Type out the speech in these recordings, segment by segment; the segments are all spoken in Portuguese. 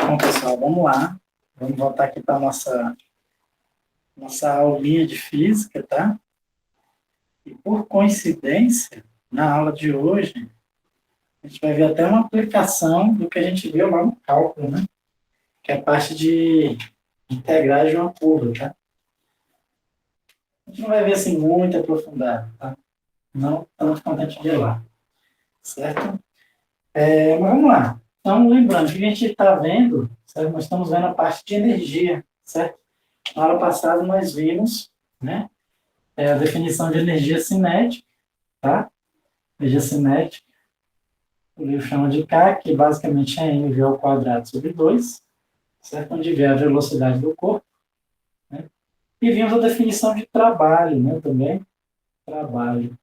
Bom, pessoal, vamos lá. Vamos voltar aqui para a nossa aulinha de física, tá? E por coincidência, na aula de hoje, a gente vai ver até uma aplicação do que a gente viu lá no cálculo, né? Que é a parte de integrais de uma curva, tá? A gente não vai ver assim muito aprofundado, tá? Não tanto quanto a gente vê lá, certo? Mas vamos lá. Então, lembrando que a gente está vendo, certo? Nós estamos vendo a parte de energia, certo? Na aula passada nós vimos, né? A definição de energia cinética, tá? Energia cinética, o livro chama de K, que basicamente é mv ao quadrado sobre 2, certo? Onde vê a velocidade do corpo, né? E vimos a definição de trabalho, né? Também, trabalho,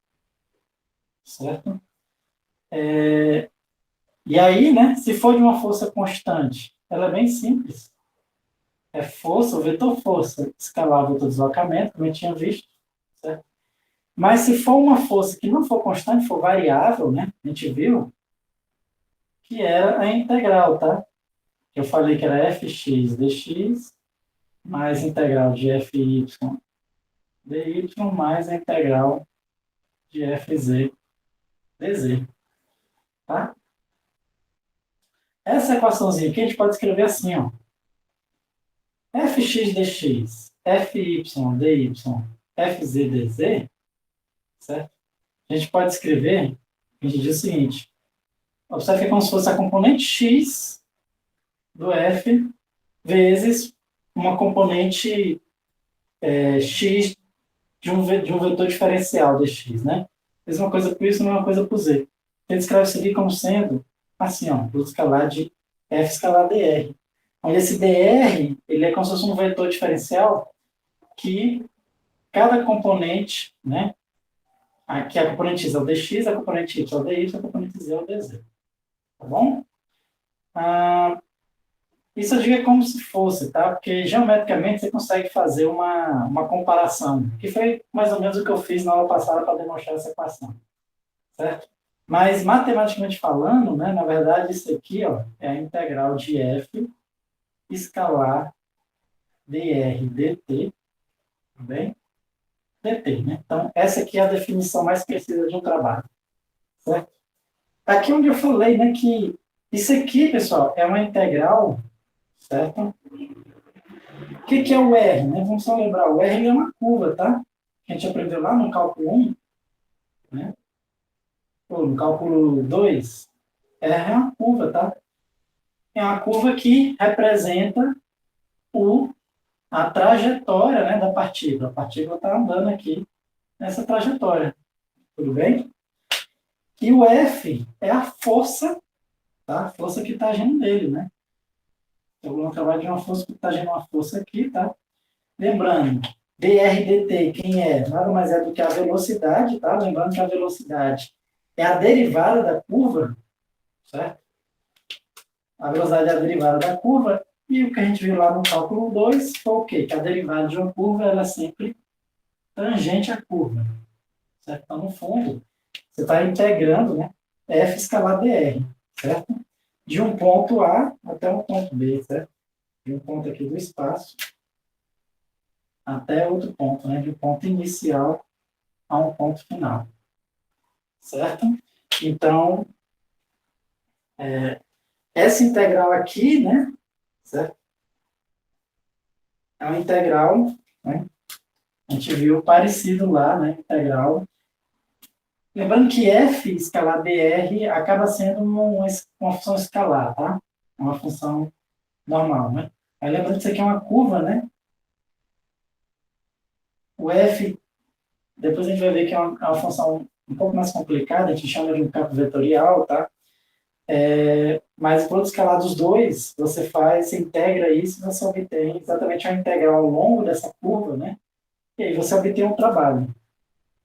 certo? E aí, né? Se for de uma força constante, ela é bem simples. É força, o vetor força, escalar o vetor deslocamento, como eu tinha visto, certo? Mas se for uma força que não for constante, for variável, né? A gente viu que era a integral, tá? Eu falei que era fx dx mais a integral de fy dy mais a integral de fz dz, tá? Essa equaçãozinha aqui a gente pode escrever assim, ó. fx dx, fy dy, fz dz, certo? A gente pode escrever, a gente diz o seguinte, observe que é como se fosse a componente x do f vezes uma componente x de um vetor diferencial de x, né? Mesma coisa para isso, mesma coisa para o z. Ele escreve isso aqui como sendo assim, ó, produto escalar de f escalar dr. Onde esse dr, ele é como se fosse um vetor diferencial que cada componente, né? Aqui a componente x é o dx, a componente y é o dy, a componente z é o dz. Tá bom? Isso eu digo como se fosse, tá? Porque geometricamente você consegue fazer uma comparação, que foi mais ou menos o que eu fiz na aula passada para demonstrar essa equação, certo? Mas matematicamente falando, né, na verdade isso aqui, ó, é a integral de f escalar dr dt, tá bem? dt, né? Então essa aqui é a definição mais precisa de um trabalho, certo? Aqui onde eu falei, né, que isso aqui, pessoal, é uma integral, certo? O que é o R? Né? Vamos só lembrar, o R é uma curva, tá? Que a gente aprendeu lá no cálculo 1, né? Ou no cálculo 2. R é uma curva, tá? É uma curva que representa a trajetória, né, da partícula. A partícula está andando aqui nessa trajetória. Tudo bem? E o F é a força, tá? A força que está agindo nele, né? Então, vamos trabalhar de uma força que está agindo uma força aqui, tá? Lembrando, dr dt, quem é? Nada mais é do que a velocidade, tá? Lembrando que a velocidade é a derivada da curva, certo? A velocidade é a derivada da curva, e o que a gente viu lá no cálculo 2 foi o quê? Que a derivada de uma curva ela é sempre tangente à curva, certo? Então, no fundo, você está integrando, né, f escalar dr, certo? De um ponto A até um ponto B, certo? De um ponto aqui do espaço até outro ponto, né? De um ponto inicial a um ponto final, certo? Então, essa integral aqui, né? Certo? É uma integral, né? A gente viu parecido lá, né? Integral. Lembrando que f escalar dr acaba sendo uma função escalar, tá? Uma função normal, né? Aí lembrando que isso aqui é uma curva, né? O f, depois a gente vai ver que é uma função um pouco mais complicada, a gente chama de um campo vetorial, tá? Mas o produto escalar dos dois, você integra isso e você obtém exatamente a integral ao longo dessa curva, né? E aí você obtém um trabalho.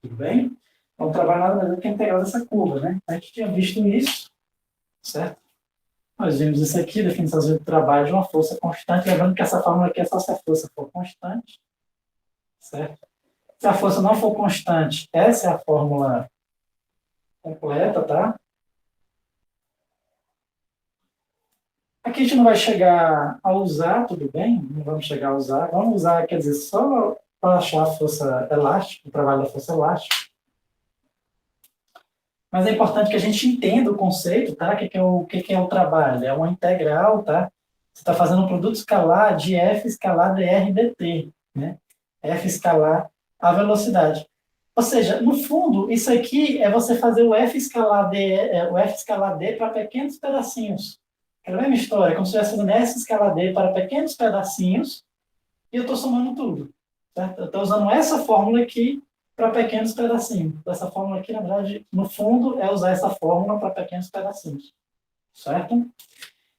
Tudo bem? Então, o trabalho nada mais é do que a integral dessa curva, né? A gente tinha visto isso, certo? Nós vimos isso aqui, definição do trabalho de uma força constante, lembrando que essa fórmula aqui é só se a força for constante, certo? Se a força não for constante, essa é a fórmula completa, tá? Aqui a gente não vai chegar a usar, tudo bem? Não vamos chegar a usar. Vamos usar, quer dizer, só para achar a força elástica, o trabalho da força elástica. Mas é importante que a gente entenda o conceito, tá? O que é o trabalho? É uma integral, tá? Você está fazendo um produto escalar de F escalar dr dt, né? F escalar a velocidade. Ou seja, no fundo, isso aqui é você fazer o F escalar D para pequenos pedacinhos. É a mesma história, como se eu estivesse fazendo S escalar D para pequenos pedacinhos e eu estou somando tudo. Certo? Eu estou usando essa fórmula aqui para pequenos pedacinhos. Essa fórmula aqui, na verdade, no fundo, é usar essa fórmula para pequenos pedacinhos. Certo?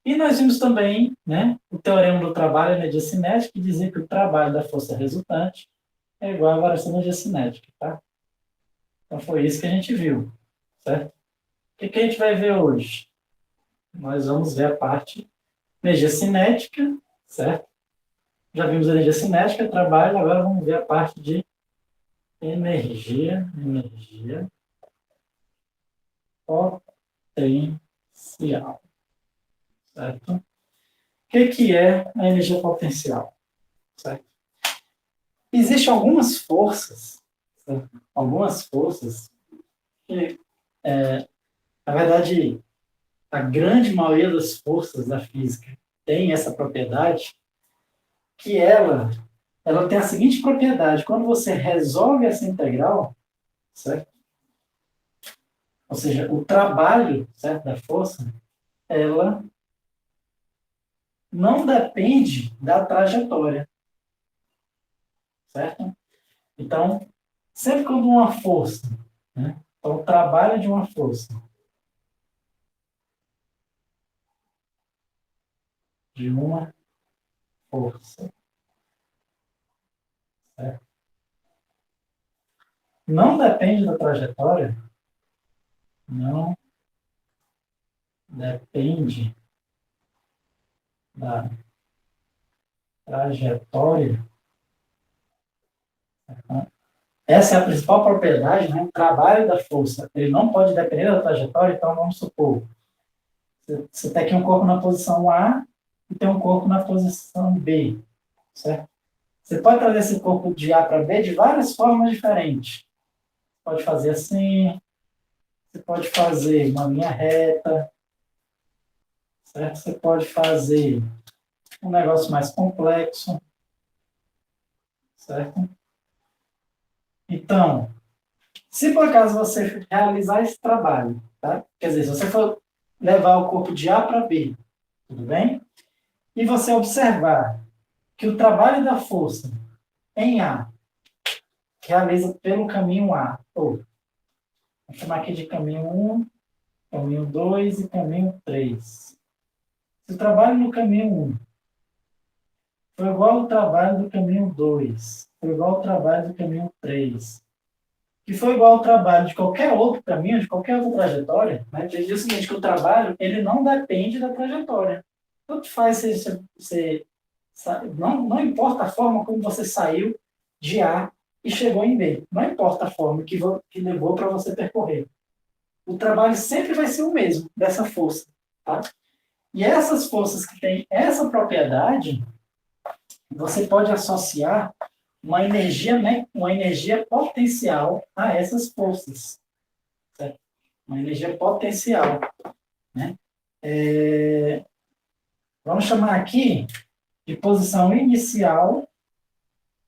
E nós vimos também, né, o teorema do trabalho e energia cinética, que dizia que o trabalho da força resultante é igual à variação da energia cinética. Tá? Então, foi isso que a gente viu. Certo? O que a gente vai ver hoje? Nós vamos ver a parte energia cinética, certo? Já vimos a energia cinética, trabalho, agora vamos ver a parte de energia potencial, certo? O que é a energia potencial, certo? Existem algumas forças, certo? Algumas forças que, na verdade, a grande maioria das forças da física tem essa propriedade, que ela tem a seguinte propriedade: quando você resolve essa integral, certo? Ou seja, o trabalho, certo, da força, ela não depende da trajetória, certo? Então, sempre quando uma força, né? Então, o trabalho de uma força, de uma força, certo? Não depende da trajetória, não depende da trajetória. Tá? Essa é a principal propriedade, né? O trabalho da força, ele não pode depender da trajetória, então vamos supor, você tem aqui um corpo na posição A e tem um corpo na posição B, certo? Você pode trazer esse corpo de A para B de várias formas diferentes. Pode fazer assim, você pode fazer uma linha reta, certo? Você pode fazer um negócio mais complexo, certo? Então, se por acaso você realizar esse trabalho, tá? Quer dizer, se você for levar o corpo de A para B, tudo bem? E você observar que o trabalho da força em A realiza pelo caminho A, ou vou chamar aqui de caminho 1, caminho 2 e caminho 3. Se o trabalho no caminho 1 foi igual ao trabalho do caminho 2, foi igual ao trabalho do caminho 3, que foi igual ao trabalho de qualquer outro caminho, de qualquer outra trajetória, né? Ele diz o seguinte, que o trabalho ele não depende da trajetória. Tanto faz não importa a forma como você saiu de A e chegou em B. Não importa a forma que levou para você percorrer. O trabalho sempre vai ser o mesmo, dessa força. Tá? E essas forças que têm essa propriedade, você pode associar uma energia potencial a essas forças. Certo? Uma energia potencial. Né? Vamos chamar aqui de posição inicial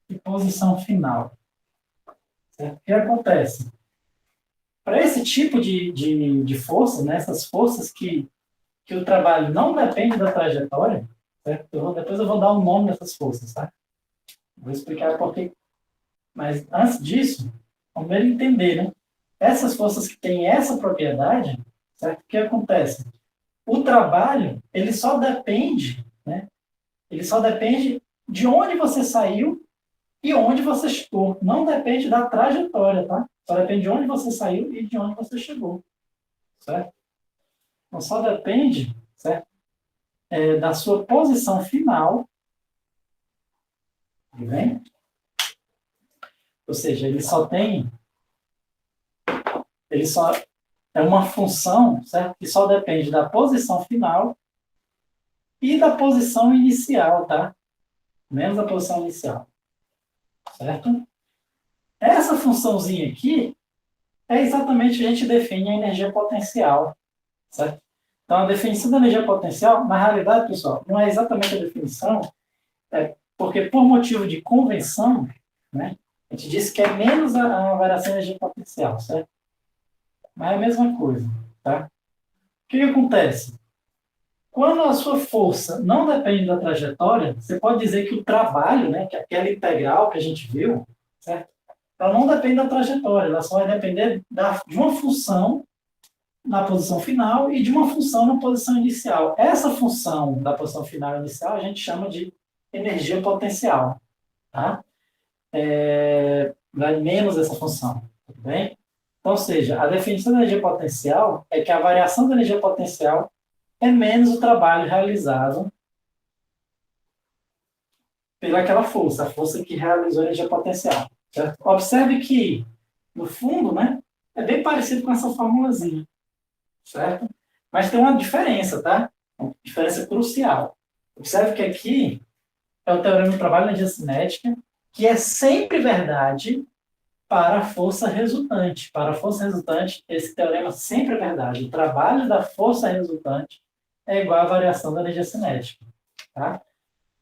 e posição final. Certo? O que acontece? Para esse tipo de força, né, essas forças que o trabalho não depende da trajetória, certo? Depois eu vou dar o nome dessas forças, tá? Vou explicar por quê. Mas antes disso, vamos entender, né? Essas forças que têm essa propriedade, certo? O que acontece? O trabalho, ele só depende, né? Ele só depende de onde você saiu e onde você chegou. Não depende da trajetória, tá? Só depende de onde você saiu e de onde você chegou, certo? Então, só depende, certo? Da sua posição final, tudo bem? Ou seja, ele só, é uma função, certo? Que só depende da posição final e da posição inicial, tá? Menos a posição inicial, certo? Essa funçãozinha aqui é exatamente a gente define a energia potencial, certo? Então, a definição da energia potencial, na realidade, pessoal, não é exatamente a definição, porque por motivo de convenção, né, a gente disse que é menos a variação de energia potencial, certo? Mas é a mesma coisa, tá? O que acontece? Quando a sua força não depende da trajetória, você pode dizer que o trabalho, né, que é aquela integral que a gente viu, certo? Ela não depende da trajetória, ela só vai depender de uma função na posição final e de uma função na posição inicial. Essa função da posição final e inicial a gente chama de energia potencial, tá? Vai menos essa função, tudo bem? Então, ou seja, a definição da energia potencial é que a variação da energia potencial é menos o trabalho realizado pelaquela força, a força que realizou a energia potencial, certo? Observe que, no fundo, né, é bem parecido com essa formulazinha, certo? Mas tem uma diferença, tá? Uma diferença crucial. Observe que aqui é o teorema do trabalho na energia cinética, que é sempre verdade para a força resultante. Para a força resultante, esse teorema sempre é verdade. O trabalho da força resultante é igual à variação da energia cinética. Tá?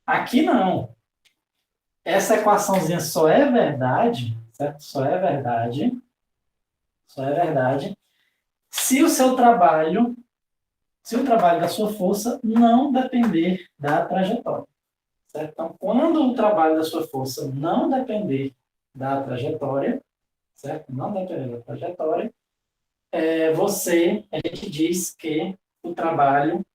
Aqui não. Essa equaçãozinha só é verdade, certo? Só é verdade, se o seu trabalho, se o trabalho da sua força não depender da trajetória. Certo? Então, quando o trabalho da sua força não depender da trajetória, certo? Não depender da trajetória, a gente diz que o trabalho,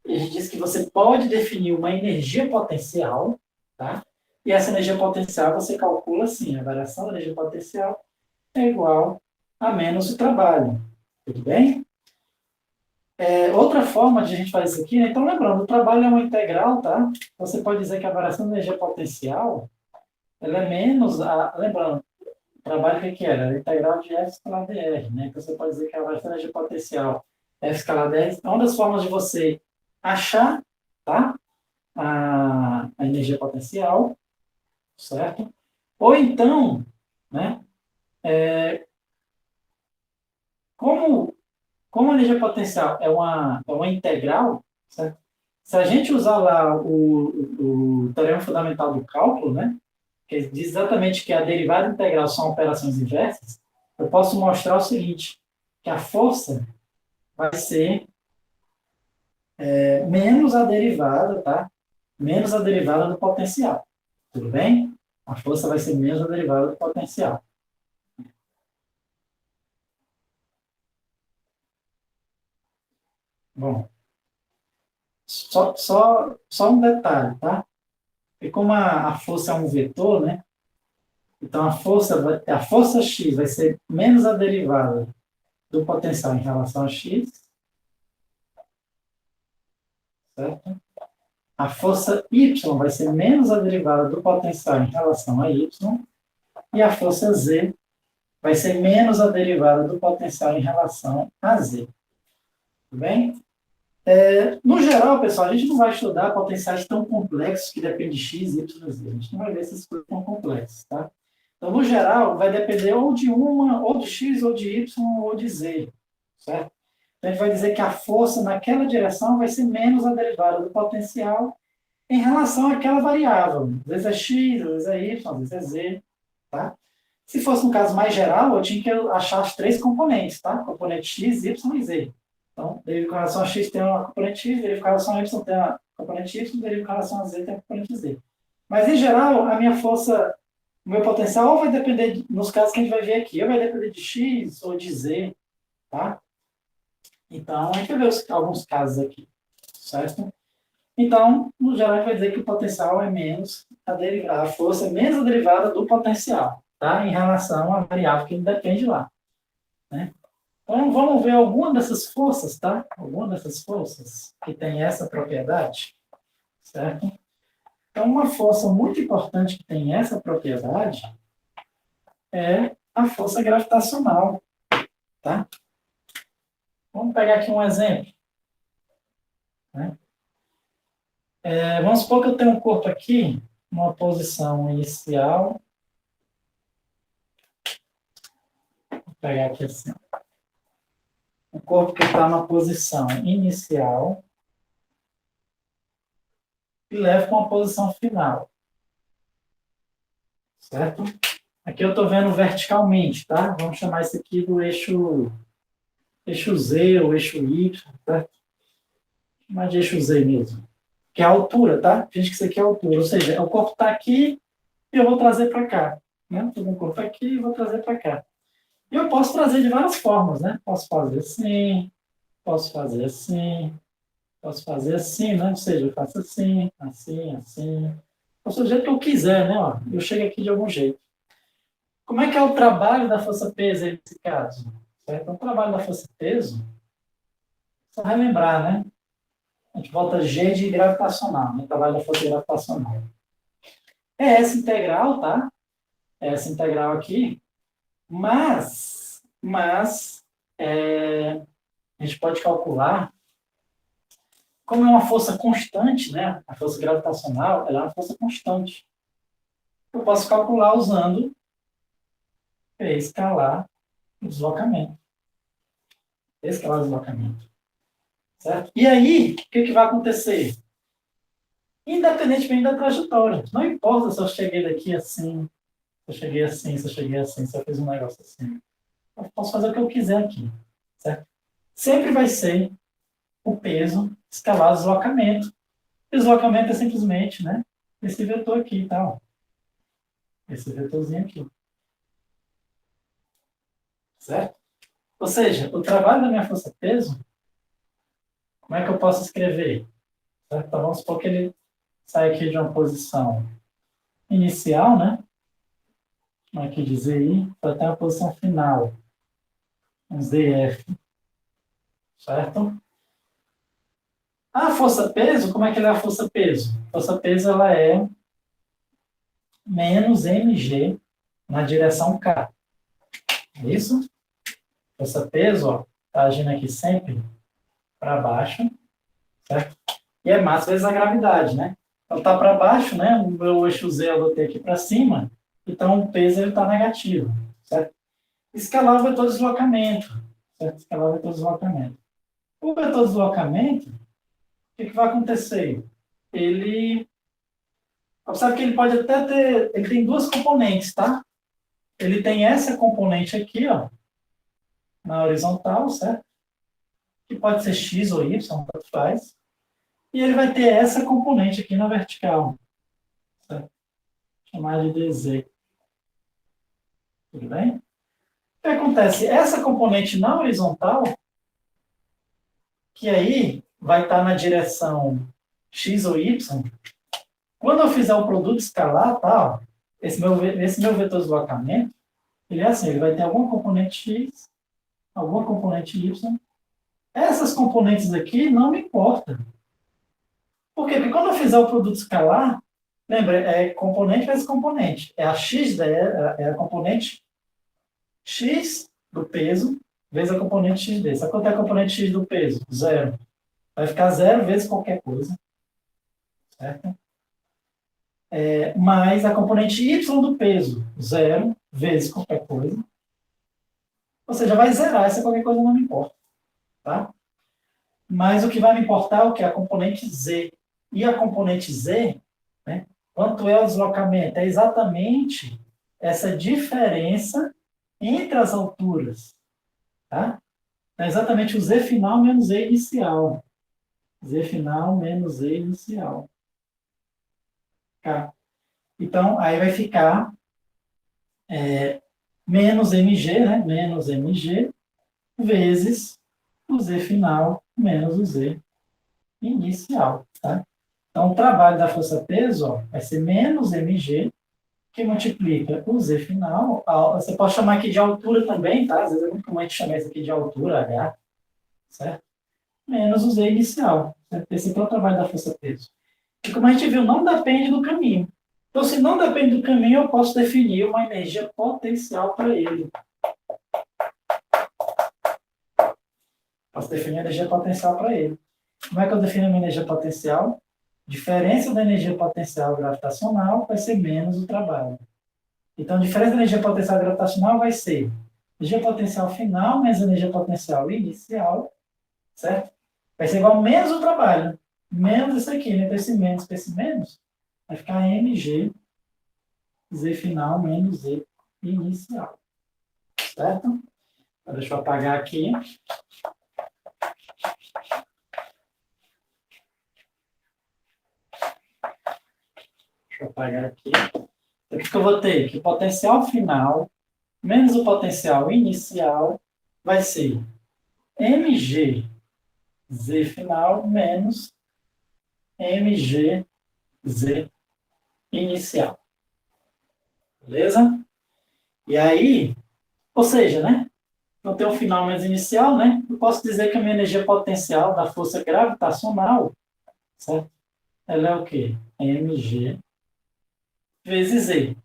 a gente diz que você pode definir uma energia potencial, tá? E essa energia potencial você calcula assim, a variação da energia potencial é igual a menos o trabalho, tudo bem? Outra forma de a gente fazer isso aqui, né? Então lembrando, o trabalho é uma integral, tá? Você pode dizer que a variação da energia potencial, ela é menos, lembrando, o trabalho que era? A integral de F escalar dr, né? Então você pode dizer que a variação da energia potencial F escalar dr é uma das formas de você achar, tá? A energia potencial, certo? Ou então, né? Como, como a energia potencial é uma integral, certo? Se a gente usar lá o teorema fundamental do cálculo, né? Que diz exatamente que a derivada integral são operações inversas, eu posso mostrar o seguinte, que a força vai ser menos a derivada, tá? Menos a derivada do potencial. Tudo bem? A força vai ser menos a derivada do potencial. Bom, só um detalhe, tá? E como a força é um vetor, né? Então a força X vai ser menos a derivada do potencial em relação a X, certo? A força Y vai ser menos a derivada do potencial em relação a Y, e a força Z vai ser menos a derivada do potencial em relação a Z. Tudo bem? No geral, pessoal, a gente não vai estudar potenciais tão complexos que dependem de X, Y e Z. A gente não vai ver essas coisas tão complexas, tá? Então, no geral, vai depender ou de uma, ou de X, ou de Y, ou de Z, certo? Então, a gente vai dizer que a força naquela direção vai ser menos a derivada do potencial em relação àquela variável. Às vezes é X, às vezes é Y, às vezes é Z, tá? Se fosse um caso mais geral, eu tinha que achar as três componentes, tá? Componente X, Y e Z. Então, deriva com relação a X tem uma componente X, deriva com relação a Y tem uma componente Y, deriva com relação a Z tem uma componente Z. Mas, em geral, a minha força, o meu potencial vai depender, nos casos que a gente vai ver aqui, ou vai depender de X ou de Z, tá? Então, a gente vai ver alguns casos aqui, certo? Então, no geral, a gente vai dizer que o potencial é menos a força é menos a derivada do potencial, tá? Em relação à variável que depende lá, né? Então, vamos ver alguma dessas forças, tá? Alguma dessas forças que tem essa propriedade, certo? Então, uma força muito importante que tem essa propriedade é a força gravitacional, tá? Vamos pegar aqui um exemplo, né? Vamos supor que eu tenho um corpo aqui, numa posição inicial. Vou pegar aqui assim. O corpo que está na posição inicial e leva para uma posição final. Certo? Aqui eu estou vendo verticalmente, tá? Vamos chamar isso aqui do eixo Z ou eixo Y, tá? Chamar de eixo Z mesmo. Que é a altura, tá? Finge que isso aqui é a altura. Ou seja, o corpo está aqui e eu vou trazer para cá. Né? Estou com o corpo aqui e vou trazer para cá. E eu posso trazer de várias formas, né? Posso fazer assim, posso fazer assim, posso fazer assim, né? Ou seja, eu faço assim, assim, assim. Posso do jeito que eu quiser, né? Ó, eu chego aqui de algum jeito. Como é que é o trabalho da força-peso nesse caso? Certo? Então, o trabalho da força-peso, só relembrar, né? A gente volta G de gravitacional, né? Trabalho da força gravitacional. É essa integral, tá? É essa integral aqui, mas a gente pode calcular, como é uma força constante, né? A força gravitacional, ela é uma força constante. Eu posso calcular usando P escalar o deslocamento. P escalar o deslocamento. Certo? E aí, o que vai acontecer? Independentemente da trajetória. Não importa se eu cheguei daqui assim, se eu cheguei assim, se eu cheguei assim, se eu fiz um negócio assim. Eu posso fazer o que eu quiser aqui. Certo? Sempre vai ser o peso escalar o deslocamento. O deslocamento é simplesmente, né, esse vetor aqui, tá? Esse vetorzinho aqui. Certo? Ou seja, o trabalho da minha força-peso, como é que eu posso escrever? Certo? Então, vamos supor que ele sai aqui de uma posição inicial, né? Vamos aqui dizer I, para ter uma posição final. Um ZF. Certo? A força-peso, como é que ela é a força-peso? A força-peso, ela é menos mg na direção K. É isso? Força-peso, ó, tá agindo aqui sempre para baixo, certo? E é massa vezes a gravidade, né? Então tá para baixo, né? O meu eixo Z eu vou ter aqui para cima, então o peso ele tá negativo, certo? Escalar o vetor de deslocamento, certo? Escalar o vetor de deslocamento. O vetor de deslocamento, o que vai acontecer? Ele, observe que ele pode até ter, ele tem duas componentes, tá? Ele tem essa componente aqui, ó, na horizontal, certo? Que pode ser x ou y, tanto faz. E ele vai ter essa componente aqui na vertical, certo? Chamar de dz. Tudo bem? O que acontece? Essa componente na horizontal, que aí vai estar na direção x ou y, quando eu fizer o produto escalar, tá, ó, esse meu vetor de deslocamento, ele é assim, ele vai ter alguma componente x, alguma componente y. Essas componentes aqui não me importam. Por quê? Porque quando eu fizer o produto escalar, lembra, é componente vezes componente. É a x, é a componente x do peso vezes a componente x desse. Quanto é a componente x do peso? Zero. Vai ficar zero vezes qualquer coisa. Certo? Mais a componente y do peso. Zero vezes qualquer coisa. Ou seja, vai zerar. Essa qualquer coisa não me importa. Tá? Mas o que vai me importar é o que? A componente z. E a componente z, né, quanto é o deslocamento? É exatamente essa diferença entre as alturas. Tá? É exatamente o z final menos z inicial. Z final menos z inicial. Tá? Então, aí vai ficar menos mg, né? Menos mg vezes o z final menos o z inicial. Tá? Então, o trabalho da força-peso vai ser menos mg, que multiplica o z final. Você pode chamar aqui de altura também, tá? Às vezes é muito comum a gente chamar isso aqui de altura, H, certo? Menos o z inicial. Certo? Esse aqui é o trabalho da força-peso. E como a gente viu, não depende do caminho. Então, se não depende do caminho, eu posso definir uma energia potencial para ele. Posso definir a energia potencial para ele. Como é que eu defino a minha energia potencial? Diferença da energia potencial gravitacional vai ser menos o trabalho. Então, a diferença da energia potencial gravitacional vai ser energia potencial final menos energia potencial inicial, certo? Vai ser igual a menos o trabalho. Menos isso aqui, né? Então, esse menos, vai ficar mg, z final menos z inicial. Certo? Então, deixa eu apagar aqui. Deixa eu apagar aqui. Então, o que eu vou ter? Que o potencial final menos o potencial inicial vai ser mg z final menos mg z inicial. Beleza? E aí, ou seja, né? Não tem um final menos inicial, né? Eu posso dizer que a minha energia potencial da força gravitacional, certo? Ela é o quê? mg vezes z,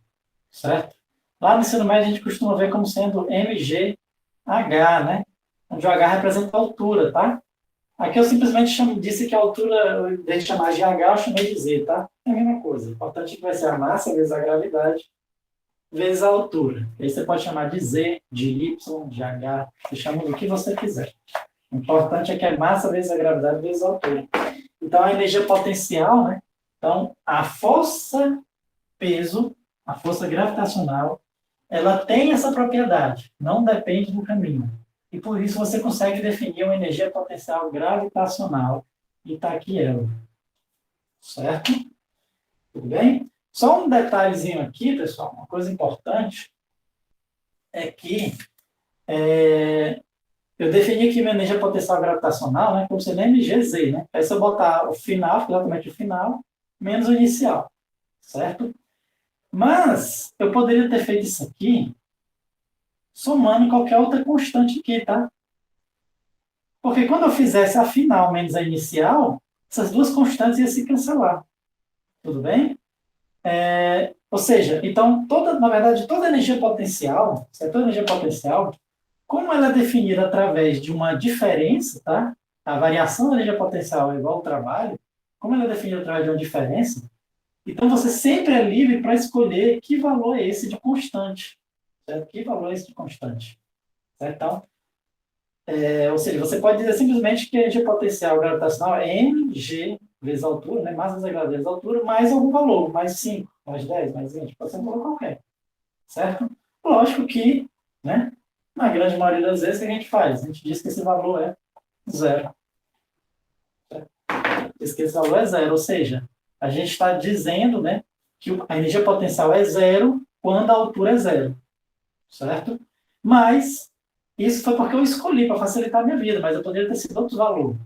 certo? Lá no ensino médio a gente costuma ver como sendo mgh, né? Onde o h representa a altura, tá? Aqui eu simplesmente disse que a altura, em vez de chamar de h, eu chamei de z, tá? É a mesma coisa. O importante é que vai ser a massa vezes a gravidade vezes a altura. Aí você pode chamar de z, de y, de h, você chama do que você quiser. O importante é que é massa vezes a gravidade vezes a altura. Então, a energia potencial, né? Então, a força peso, a força gravitacional, ela tem essa propriedade, não depende do caminho. E por isso você consegue definir uma energia potencial gravitacional. E está aqui ela. Certo? Tudo bem? Só um detalhezinho aqui, pessoal, uma coisa importante é que eu defini aqui minha energia potencial gravitacional, né, como sendo mgz, né? Aí se eu botar o final, exatamente o final, menos o inicial, certo? Mas eu poderia ter feito isso aqui somando qualquer outra constante aqui, tá? Porque quando eu fizesse a final menos a inicial, essas duas constantes iam se cancelar. Tudo bem? Ou seja, então, na verdade, toda energia potencial, toda energia potencial, como ela é definida através de uma diferença, tá? A variação da energia potencial é igual ao trabalho, como ela é definida através de uma diferença, então você sempre é livre para escolher que valor é esse de constante. Certo? Que valor é esse de constante? Certo? Então, ou seja, você pode dizer simplesmente que a energia potencial gravitacional é mg vezes a altura, né? Massa vezes a gravidade vezes a altura, mais algum valor, mais 5, mais 10, mais 20, pode ser um valor qualquer. Certo? Lógico que, né? Na grande maioria das vezes, o que a gente faz? A gente diz que esse valor é zero. Certo? Diz que esse valor é zero, ou seja, a gente está dizendo, né, que a energia potencial é zero quando a altura é zero. Certo? Mas isso foi porque eu escolhi para facilitar a minha vida, mas eu poderia ter sido outro valor.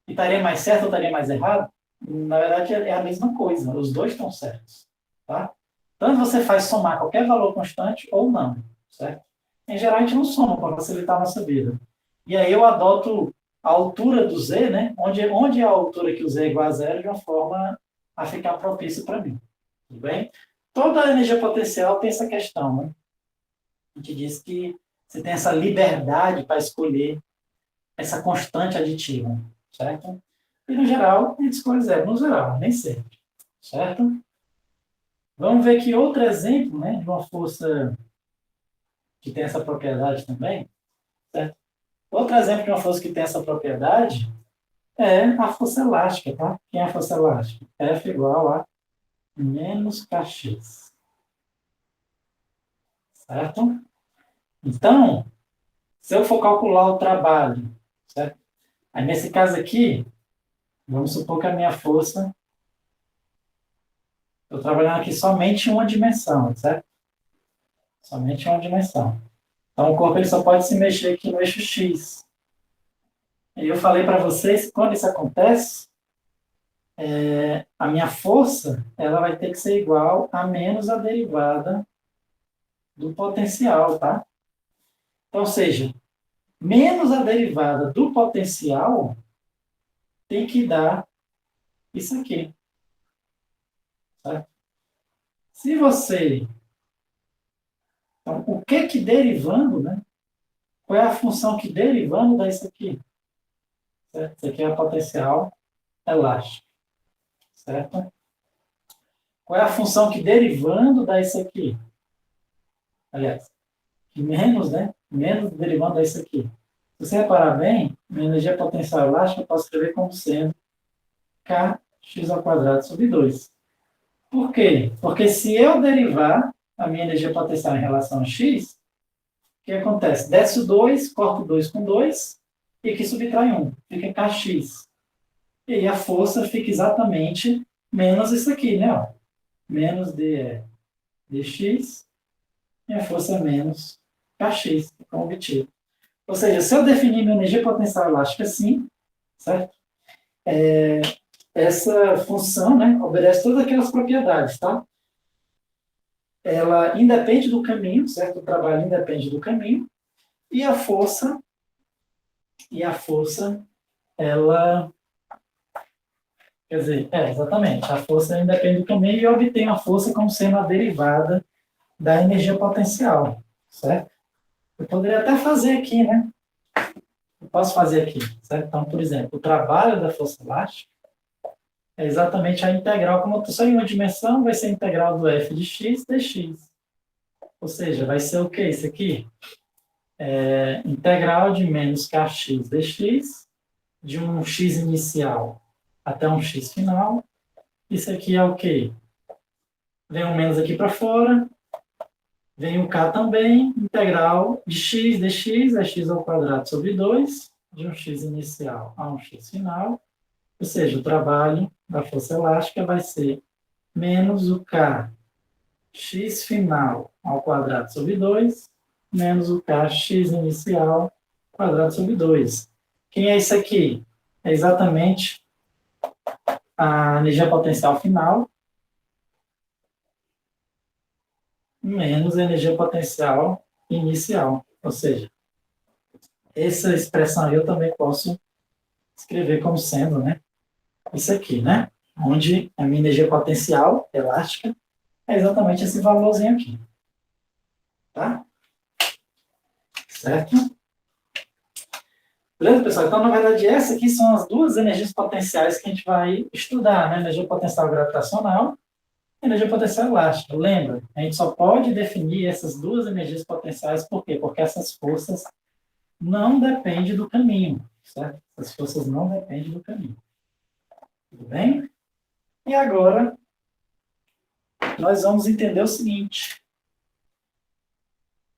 E estaria mais certo ou estaria mais errado? Na verdade, é a mesma coisa. Os dois estão certos. Tá? Tanto você faz somar qualquer valor constante ou não. Certo? Em geral, a gente não soma para facilitar a nossa vida. E aí eu adoto a altura do z, né? Onde é a altura que o z é igual a zero, de uma forma a ficar propício para mim. Tudo bem? Toda a energia potencial tem essa questão, né? A gente diz que você tem essa liberdade para escolher essa constante aditiva, certo? E, no geral, a gente escolhe zero. No geral, nem sempre, certo? Vamos ver aqui outro exemplo, né, de uma força que tem essa propriedade também, certo? Outro exemplo de uma força que tem essa propriedade é a força elástica, tá? Quem é a força elástica? F igual a menos kx, certo? Então, se eu for calcular o trabalho, certo? Aí, nesse caso aqui, vamos supor que a minha força, estou trabalhando aqui somente em uma dimensão, certo? Somente em uma dimensão. Então, o corpo ele só pode se mexer aqui no eixo X. E eu falei para vocês que quando isso acontece, a minha força ela vai ter que ser igual a menos a derivada do potencial, tá? Então, ou seja, menos a derivada do potencial tem que dar isso aqui, certo? Se você... Então, o que derivando, né? Qual é a função que derivando dá isso aqui? Certo? Isso aqui é a potencial elástica. certo? Qual é a função que derivando dá isso aqui? Aliás, que menos, né? Menos derivando dá isso aqui. Se você reparar bem, minha energia potencial elástica eu posso escrever como sendo kx ao quadrado sobre 2. Por quê? Porque se eu derivar a minha energia potencial em relação a x, o que acontece? Desce o 2, corta o 2 com 2, e aqui subtrai 1. Fica kx. E aí a força fica exatamente menos isso aqui, né? Ó. Menos dx, e a força é menos kx, como obtido. Ou seja, se eu definir minha energia potencial elástica assim, certo? Essa função, né, obedece todas aquelas propriedades, tá? Ela independe do caminho, certo? O trabalho independe do caminho, e a força, ela, quer dizer, exatamente, a força independe do caminho e eu obtenho a força como sendo a derivada da energia potencial, certo? Eu poderia até fazer aqui, né? Eu posso fazer aqui, certo? Então, por exemplo, o trabalho da força elástica é exatamente a integral, como eu estou só em uma dimensão, vai ser a integral do f de x dx. Ou seja, vai ser o quê? Isso aqui? Integral de menos kx dx, de um x inicial até um x final. Isso aqui é o quê? Vem um menos aqui para fora, vem o k também, integral de x dx é x ao quadrado sobre 2, de um x inicial a um x final. Ou seja, o trabalho da força elástica vai ser menos o k x final ao quadrado sobre 2, menos o kx inicial quadrado sobre 2. Quem é isso aqui? É exatamente a energia potencial final menos a energia potencial inicial. Ou seja, essa expressão eu também posso escrever como sendo, né, isso aqui, né? Onde a minha energia potencial elástica é exatamente esse valorzinho aqui. Tá? Certo? Beleza, pessoal? Então, na verdade, essas aqui são as duas energias potenciais que a gente vai estudar, né? Energia potencial gravitacional e energia potencial elástica. Lembra, a gente só pode definir essas duas energias potenciais, por quê? Porque essas forças não dependem do caminho, certo? Essas forças não dependem do caminho. Tudo bem? E agora, nós vamos entender o seguinte,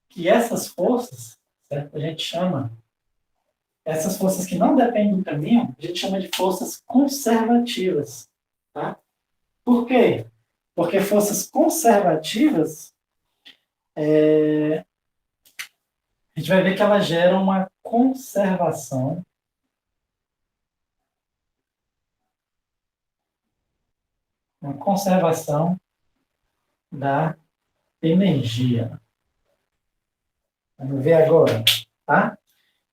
que essas forças, certo? A gente chama, essas forças que não dependem do caminho, a gente chama de forças conservativas, tá? Por quê? Porque forças conservativas, a gente vai ver que elas geram uma conservação da energia. Vamos ver agora, tá?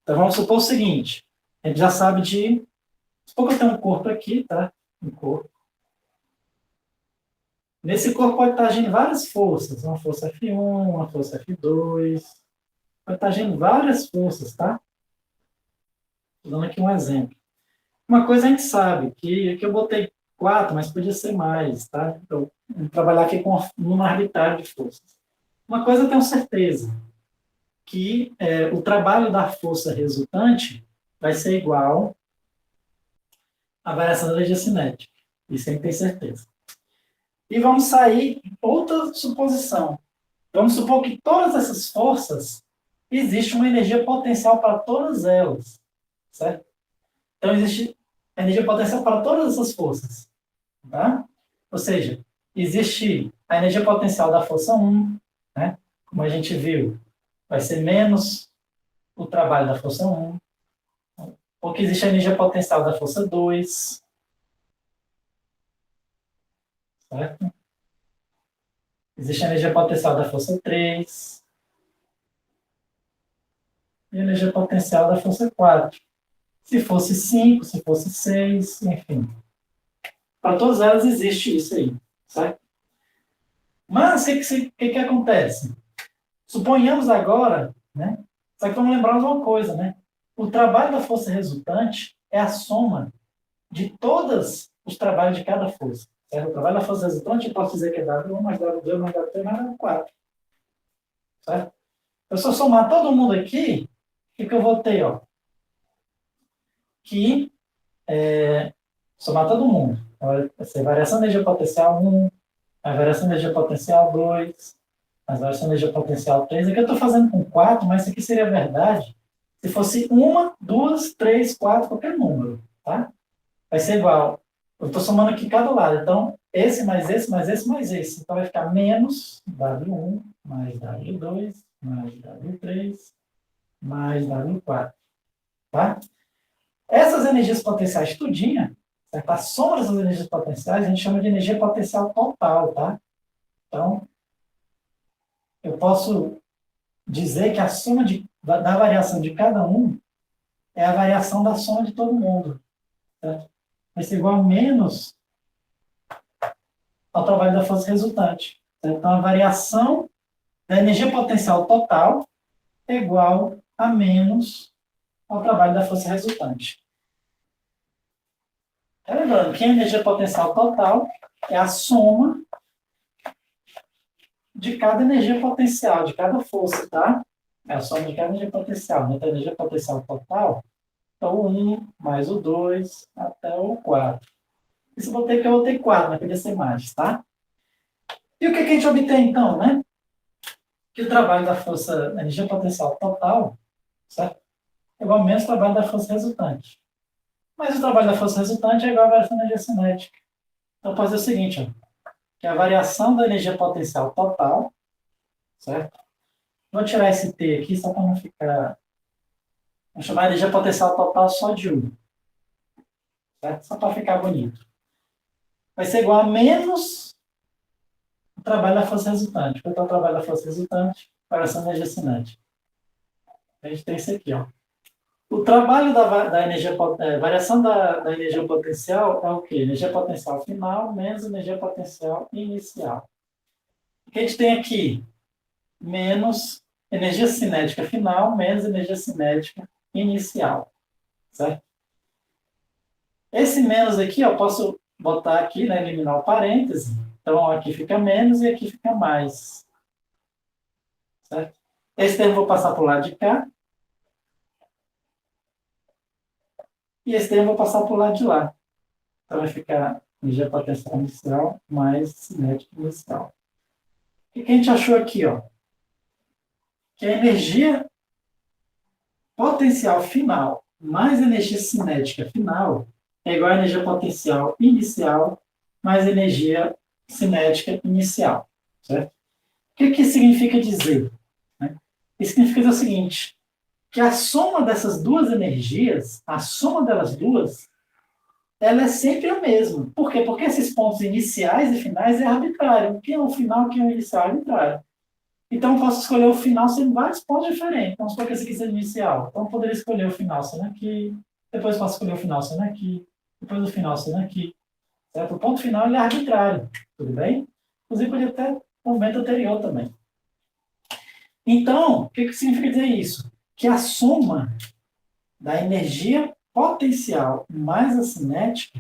Então vamos supor o seguinte, a gente já sabe de, supor que eu tenho um corpo aqui, tá? Um corpo. Nesse corpo pode estar agindo várias forças, uma força F1, uma força F2, pode estar agindo várias forças, tá? Estou dando aqui um exemplo. Uma coisa a gente sabe, que aqui eu botei 4, mas podia ser mais, tá? Então, vamos trabalhar aqui com um número arbitrário de forças. Uma coisa eu tenho certeza, que o trabalho da força resultante vai ser igual à variação da energia cinética. Isso a gente tem certeza. E vamos sair outra suposição. Vamos supor que todas essas forças, existe uma energia potencial para todas elas, certo? Então, existe energia potencial para todas essas forças, tá? Ou seja, existe a energia potencial da força 1, né? Como a gente viu, vai ser menos o trabalho da força 1, porque existe a energia potencial da força 2, certo? Existe a energia potencial da força 3 e a energia potencial da força 4. Se fosse 5, se fosse 6, enfim. Para todas elas existe isso aí, certo? Mas o que acontece? Suponhamos agora, né? Só que vamos lembrar de uma coisa, né? O trabalho da força resultante é a soma de todas os trabalhos de cada força. Certo? O trabalho da força resultante, eu posso dizer que é W1 mais W2 mais W3 mais W4. Certo? Eu só somar todo mundo aqui, o que eu vou ter? Ó? Que somar todo mundo. Vai ser variação de energia potencial 1, a variação de energia potencial 2, a variação de energia potencial 3. Aqui eu estou fazendo com 4, mas isso aqui seria verdade se fosse 1, 2, 3, 4, qualquer número. Tá? Vai ser igual. Eu estou somando aqui cada lado. Então, esse mais esse mais esse mais esse. Então, vai ficar menos W1 mais W2 mais W3 mais W4. Tá? Essas energias potenciais tudinha, certo? A soma dessas energias potenciais a gente chama de energia potencial total, tá? Então, eu posso dizer que a soma da variação de cada um é a variação da soma de todo mundo, certo? Vai ser igual a menos ao trabalho da força resultante. Certo? Então, a variação da energia potencial total é igual a menos ao trabalho da força resultante. Lembrando que a energia potencial total é a soma de cada energia potencial, de cada força, tá? É a soma de cada energia potencial. Então, a energia potencial total é o 1 mais o 2 até o 4. Isso eu botei 4, mas podia ser mais, tá? E o que a gente obtém, então, né? Que o trabalho da força, da energia potencial total, certo? É igual ao menos trabalho da força resultante. Mas o trabalho da força resultante é igual à variação da energia cinética. Então, eu posso dizer o seguinte, ó, que a variação da energia potencial total, certo? Vou tirar esse T aqui só para não ficar... Vou chamar a energia potencial total só de 1. Certo? Só para ficar bonito. Vai ser igual a menos o trabalho da força resultante. Quanto é o trabalho da força resultante? Variação da energia cinética. A gente tem isso aqui, ó. O trabalho da energia, variação da energia potencial é o quê? Energia potencial final menos energia potencial inicial. O que a gente tem aqui? Menos energia cinética final menos energia cinética inicial. Certo? Esse menos aqui, eu posso botar aqui, né, eliminar o parêntese. Então, aqui fica menos e aqui fica mais. Certo? Esse termo eu vou passar para o lado de cá. E esse termo eu vou passar para o lado de lá. Então, vai ficar energia potencial inicial mais cinética inicial. O que a gente achou aqui? Ó? Que a energia potencial final mais energia cinética final é igual a energia potencial inicial mais energia cinética inicial. Certo? O que significa dizer? Né? Isso significa dizer o seguinte, que a soma dessas duas energias, a soma delas duas, ela é sempre a mesma. Por quê? Porque esses pontos iniciais e finais é arbitrário. Quem é o final, quem é o inicial é arbitrário. Então, eu posso escolher o final sendo vários pontos diferentes. Vamos supor que esse aqui seja inicial. Então, eu poderia escolher o final sendo aqui, depois posso escolher o final sendo aqui, depois o final sendo aqui. Certo? O ponto final ele é arbitrário. Tudo bem? Inclusive, podia ter no momento anterior também. Então, o que significa dizer isso? Que a soma da energia potencial mais a cinética,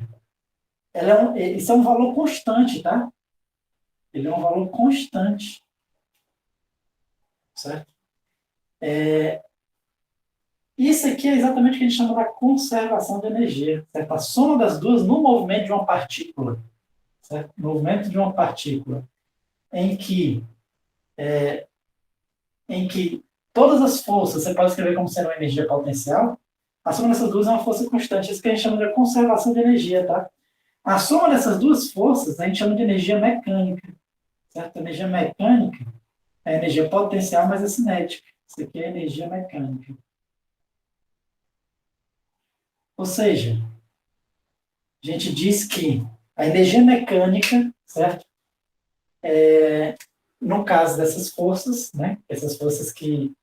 isso é um valor constante, tá? Ele é um valor constante. Certo? Isso aqui é exatamente o que a gente chama da conservação de energia. Certo? A soma das duas no movimento de uma partícula. Certo? No movimento de uma partícula em que todas as forças, você pode escrever como sendo uma energia potencial, a soma dessas duas é uma força constante. Isso que a gente chama de conservação de energia, tá? A soma dessas duas forças a gente chama de energia mecânica. Certo? A energia mecânica é a energia potencial mais a cinética. Isso aqui é energia mecânica. Ou seja, a gente diz que a energia mecânica, certo? No caso dessas forças, né? Essas forças que